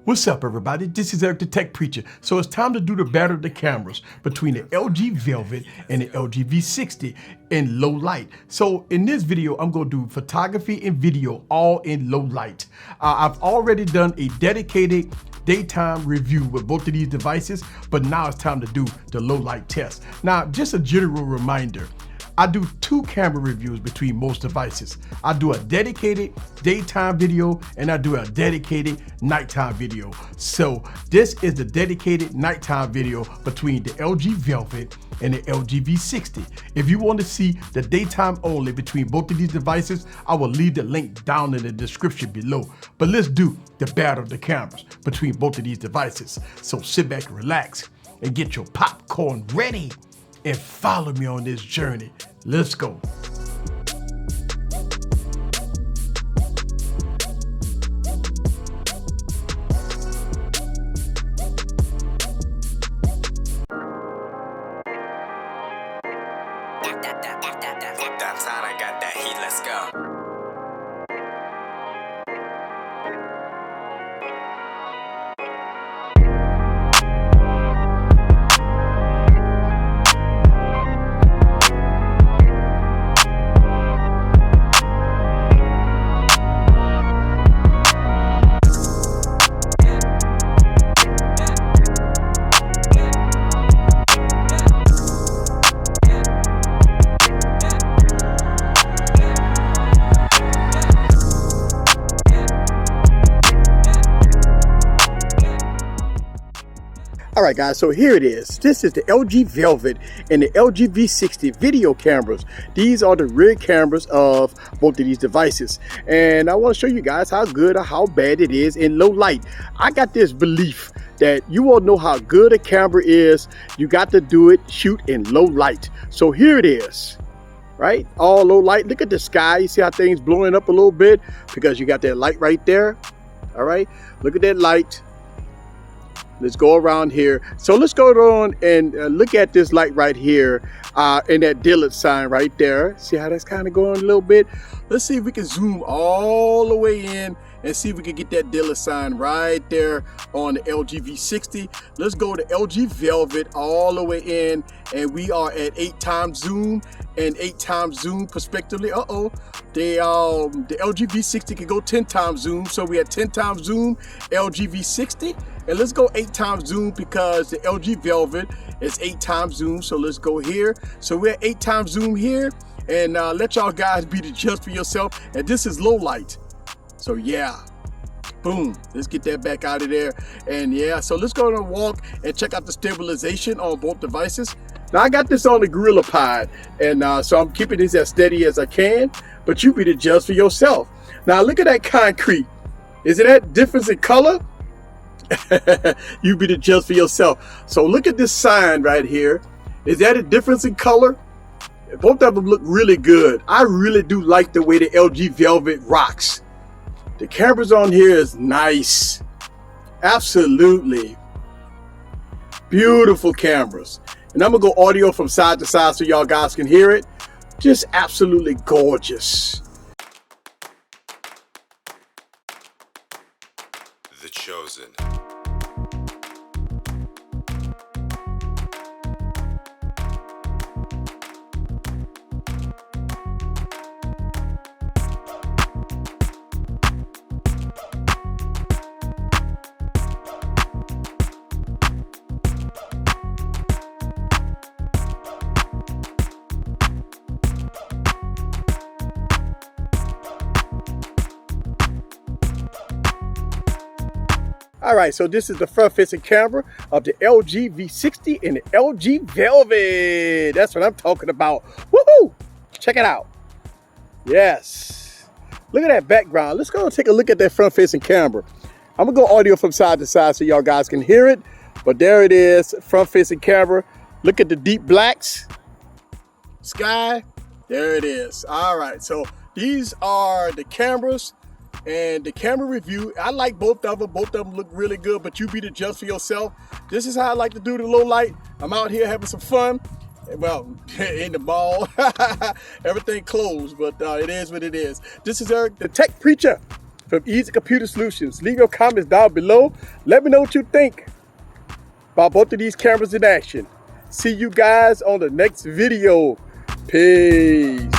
What's up, everybody? This is Eric the Tech Preacher. So it's time to do the battle of the cameras between the LG Velvet and the LG V60 in low light. So in this video, I'm going to do photography and video all in low light. I've already done a dedicated daytime review with both of these devices, but now it's time to do the low light test. Now, just a general reminder, I do 2 camera reviews between most devices. I do a dedicated daytime video and I do a dedicated nighttime video. So this is the dedicated nighttime video between the LG Velvet and the LG V60. If you want to see the daytime only between both of these devices, I will leave the link down in the description below. But let's do the battle of the cameras between both of these devices. So sit back and relax and get your popcorn ready and follow me on this journey. Let's go. That sound, I got that heat, let's go. All right, guys, so here it is. This is the LG Velvet and the LG V60 video cameras. These are the rear cameras of both of these devices. And I want to show you guys how good or how bad it is in low light. I got this belief that you all know how good a camera is. You got to do it, shoot in low light. So here it is, right? All low light. Look at the sky. You see how things blowing up a little bit because you got that light right there. All right, look at that light. Let's go around here. So let's go on and look at this light right here and that Dillard sign right there. See how that's kind of going a little bit? Let's see if we can zoom all the way in and see if we can get that Dillard sign right there on the LG V60. Let's go to LG Velvet all the way in, and we are at 8 times zoom and 8 times zoom perspectively. The LG V60 can go 10 times zoom, so we had 10 times zoom LG V60. And let's go 8 times zoom because the LG Velvet is 8 times zoom. So let's go here. So we're at 8 times zoom here, and let y'all guys be the judge for yourself. And this is low light. So yeah, boom, let's get that back out of there. And yeah, so let's go on a walk and check out the stabilization on both devices. Now I got this on the Gorilla Pod, and so I'm keeping this as steady as I can, but you be the judge for yourself. Now look at that concrete. Is it that difference in color? You be the judge for yourself. So look at this sign right here. Is that a difference in color? Both of them look really good. I really do like the way the LG Velvet rocks. The cameras on here is nice. Absolutely. Beautiful cameras. And I'm gonna go audio from side to side so y'all guys can hear it. Just absolutely gorgeous. The Chosen. All right, so this is the front-facing camera of the LG V60 and the LG Velvet. That's what I'm talking about. Woohoo! Check it out. Yes. Look at that background. Let's go and take a look at that front-facing camera. I'm gonna go audio from side to side so y'all guys can hear it. But there it is, front-facing camera. Look at the deep blacks. Sky. There it is. All right, so these are the cameras. And the camera review, I like both of them. Both of them look really good, but you be the judge for yourself. This is how I like to do the low light. I'm out here having some fun. Well, in the mall. Everything closed, but it is what it is. This is Eric, the Tech Preacher. from Easy Computer Solutions. Leave your comments down below. Let me know what you think about both of these cameras in action. See you guys on the next video. Peace.